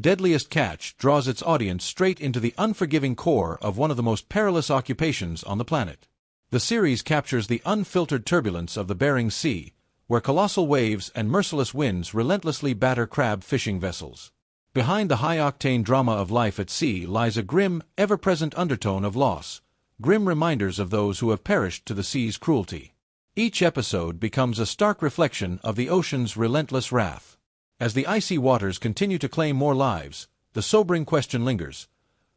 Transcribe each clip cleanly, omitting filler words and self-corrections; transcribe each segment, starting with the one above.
Deadliest Catch draws its audience straight into the unforgiving core of one of the most perilous occupations on the planet. The series captures the unfiltered turbulence of the Bering Sea, where colossal waves and merciless winds relentlessly batter crab fishing vessels. Behind the high-octane drama of life at sea lies a grim, ever-present undertone of loss, grim reminders of those who have perished to the sea's cruelty. Each episode becomes a stark reflection of the ocean's relentless wrath. As the icy waters continue to claim more lives, the sobering question lingers: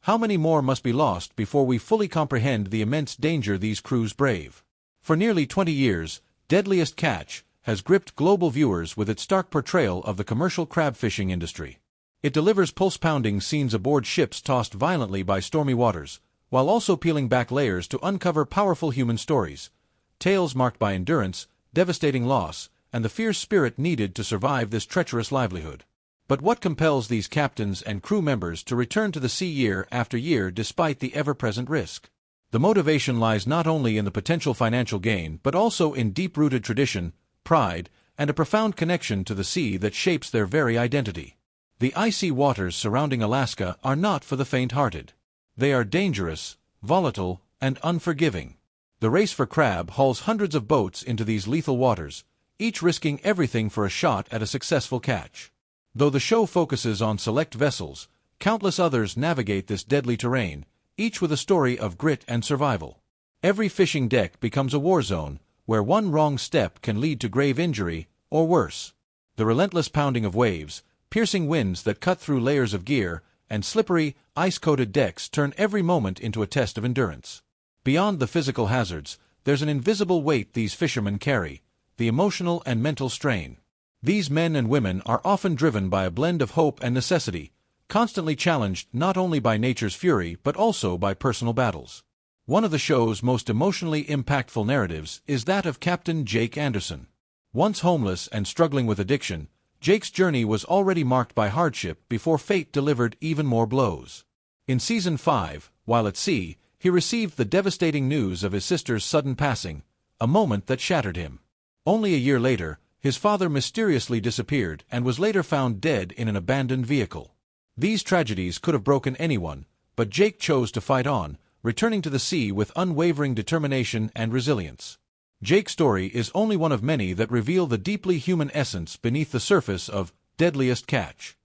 how many more must be lost before we fully comprehend the immense danger these crews brave? For nearly 20 years, Deadliest Catch has gripped global viewers with its stark portrayal of the commercial crab fishing industry. It delivers pulse-pounding scenes aboard ships tossed violently by stormy waters, while also peeling back layers to uncover powerful human stories, tales marked by endurance, devastating loss, and the fierce spirit needed to survive this treacherous livelihood. But what compels these captains and crew members to return to the sea year after year despite the ever-present risk? The motivation lies not only in the potential financial gain but also in deep-rooted tradition, pride, and a profound connection to the sea that shapes their very identity. The icy waters surrounding Alaska are not for the faint-hearted. They are dangerous, volatile, and unforgiving. The race for crab hauls hundreds of boats into these lethal waters, each risking everything for a shot at a successful catch. Though the show focuses on select vessels, countless others navigate this deadly terrain, each with a story of grit and survival. Every fishing deck becomes a war zone, where one wrong step can lead to grave injury, or worse. The relentless pounding of waves, piercing winds that cut through layers of gear, and slippery, ice-coated decks turn every moment into a test of endurance. Beyond the physical hazards, there's an invisible weight these fishermen carry: the emotional and mental strain. These men and women are often driven by a blend of hope and necessity, constantly challenged not only by nature's fury but also by personal battles. One of the show's most emotionally impactful narratives is that of Captain Jake Anderson. Once homeless and struggling with addiction, Jake's journey was already marked by hardship before fate delivered even more blows. In Season 5, while at sea, he received the devastating news of his sister's sudden passing, a moment that shattered him. Only a year later, his father mysteriously disappeared and was later found dead in an abandoned vehicle. These tragedies could have broken anyone, but Jake chose to fight on, returning to the sea with unwavering determination and resilience. Jake's story is only one of many that reveal the deeply human essence beneath the surface of Deadliest Catch.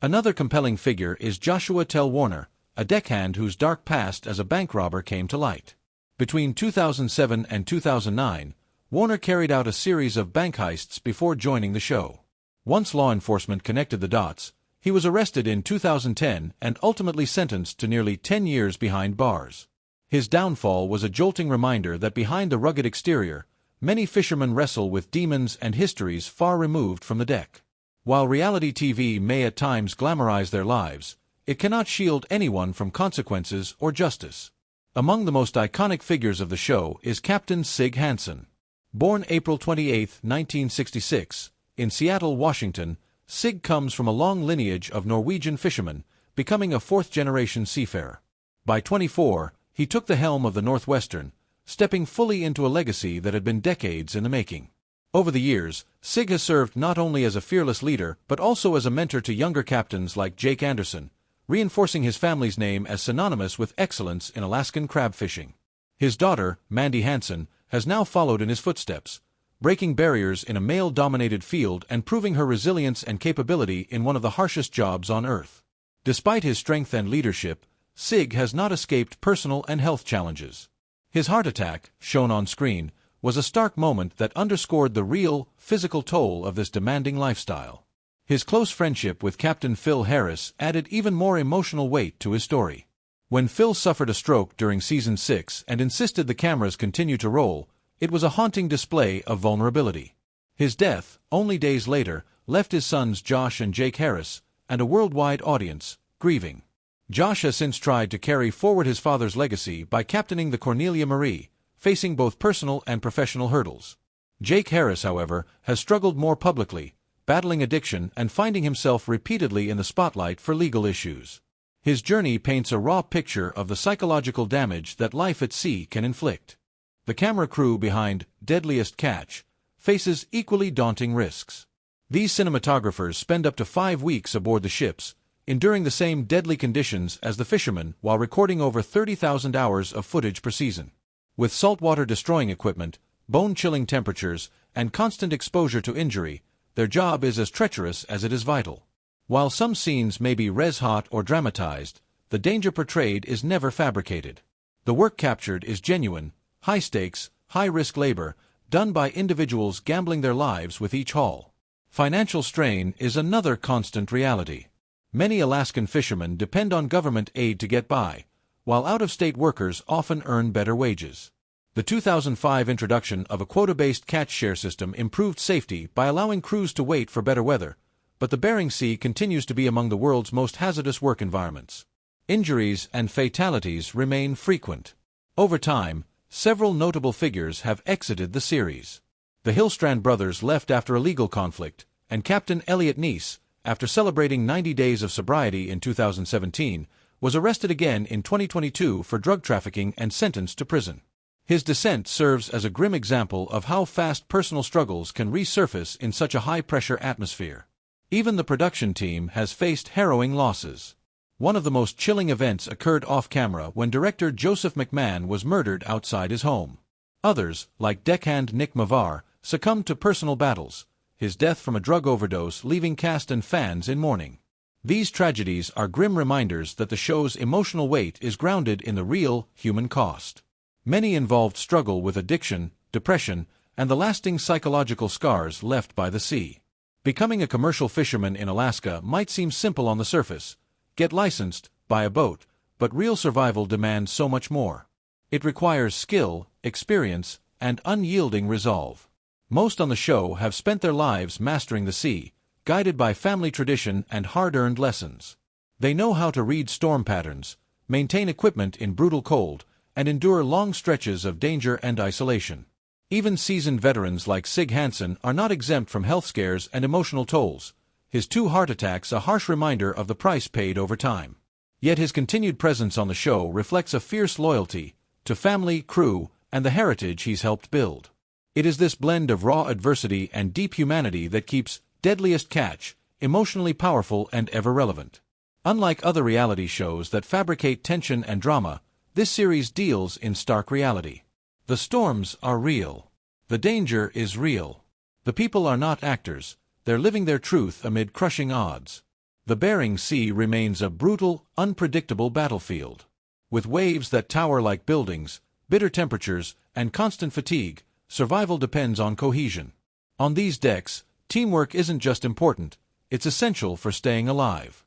Another compelling figure is Joshua Tell Warner, a deckhand whose dark past as a bank robber came to light. Between 2007 and 2009, Warner carried out a series of bank heists before joining the show. Once law enforcement connected the dots, he was arrested in 2010 and ultimately sentenced to nearly 10 years behind bars. His downfall was a jolting reminder that behind the rugged exterior, many fishermen wrestle with demons and histories far removed from the deck. While reality TV may at times glamorize their lives, it cannot shield anyone from consequences or justice. Among the most iconic figures of the show is Captain Sig Hansen. Born April 28, 1966, in Seattle, Washington, Sig comes from a long lineage of Norwegian fishermen, becoming a fourth-generation seafarer. By 24, he took the helm of the Northwestern, stepping fully into a legacy that had been decades in the making. Over the years, Sig has served not only as a fearless leader but also as a mentor to younger captains like Jake Anderson, reinforcing his family's name as synonymous with excellence in Alaskan crab fishing. His daughter, Mandy Hansen, has now followed in his footsteps, breaking barriers in a male-dominated field and proving her resilience and capability in one of the harshest jobs on Earth. Despite his strength and leadership, Sig has not escaped personal and health challenges. His heart attack, shown on screen, was a stark moment that underscored the real, physical toll of this demanding lifestyle. His close friendship with Captain Phil Harris added even more emotional weight to his story. When Phil suffered a stroke during Season 6 and insisted the cameras continue to roll, it was a haunting display of vulnerability. His death, only days later, left his sons Josh and Jake Harris, and a worldwide audience, grieving. Josh has since tried to carry forward his father's legacy by captaining the Cornelia Marie, facing both personal and professional hurdles. Jake Harris, however, has struggled more publicly, battling addiction and finding himself repeatedly in the spotlight for legal issues. His journey paints a raw picture of the psychological damage that life at sea can inflict. The camera crew behind Deadliest Catch faces equally daunting risks. These cinematographers spend up to 5 weeks aboard the ships, enduring the same deadly conditions as the fishermen while recording over 30,000 hours of footage per season. With saltwater destroying equipment, bone-chilling temperatures, and constant exposure to injury, their job is as treacherous as it is vital. While some scenes may be red-hot or dramatized, the danger portrayed is never fabricated. The work captured is genuine, high-stakes, high-risk labor, done by individuals gambling their lives with each haul. Financial strain is another constant reality. Many Alaskan fishermen depend on government aid to get by, while out-of-state workers often earn better wages. The 2005 introduction of a quota-based catch share system improved safety by allowing crews to wait for better weather, but the Bering Sea continues to be among the world's most hazardous work environments. Injuries and fatalities remain frequent. Over time, several notable figures have exited the series. The Hillstrand brothers left after a legal conflict, and Captain Elliot Neese, after celebrating 90 days of sobriety in 2017, was arrested again in 2022 for drug trafficking and sentenced to prison. His descent serves as a grim example of how fast personal struggles can resurface in such a high-pressure atmosphere. Even the production team has faced harrowing losses. One of the most chilling events occurred off-camera when director Joseph McMahon was murdered outside his home. Others, like deckhand Nick Mavar, succumbed to personal battles, his death from a drug overdose leaving cast and fans in mourning. These tragedies are grim reminders that the show's emotional weight is grounded in the real, human cost. Many involved struggle with addiction, depression, and the lasting psychological scars left by the sea. Becoming a commercial fisherman in Alaska might seem simple on the surface. Get licensed, buy a boat, but real survival demands so much more. It requires skill, experience, and unyielding resolve. Most on the show have spent their lives mastering the sea, guided by family tradition and hard-earned lessons. They know how to read storm patterns, maintain equipment in brutal cold, and endure long stretches of danger and isolation. Even seasoned veterans like Sig Hansen are not exempt from health scares and emotional tolls, his 2 heart attacks a harsh reminder of the price paid over time. Yet his continued presence on the show reflects a fierce loyalty to family, crew, and the heritage he's helped build. It is this blend of raw adversity and deep humanity that keeps Deadliest Catch emotionally powerful and ever relevant. Unlike other reality shows that fabricate tension and drama, this series deals in stark reality. The storms are real. The danger is real. The people are not actors. They're living their truth amid crushing odds. The Bering Sea remains a brutal, unpredictable battlefield. With waves that tower like buildings, bitter temperatures, and constant fatigue, survival depends on cohesion. On these decks, teamwork isn't just important, it's essential for staying alive.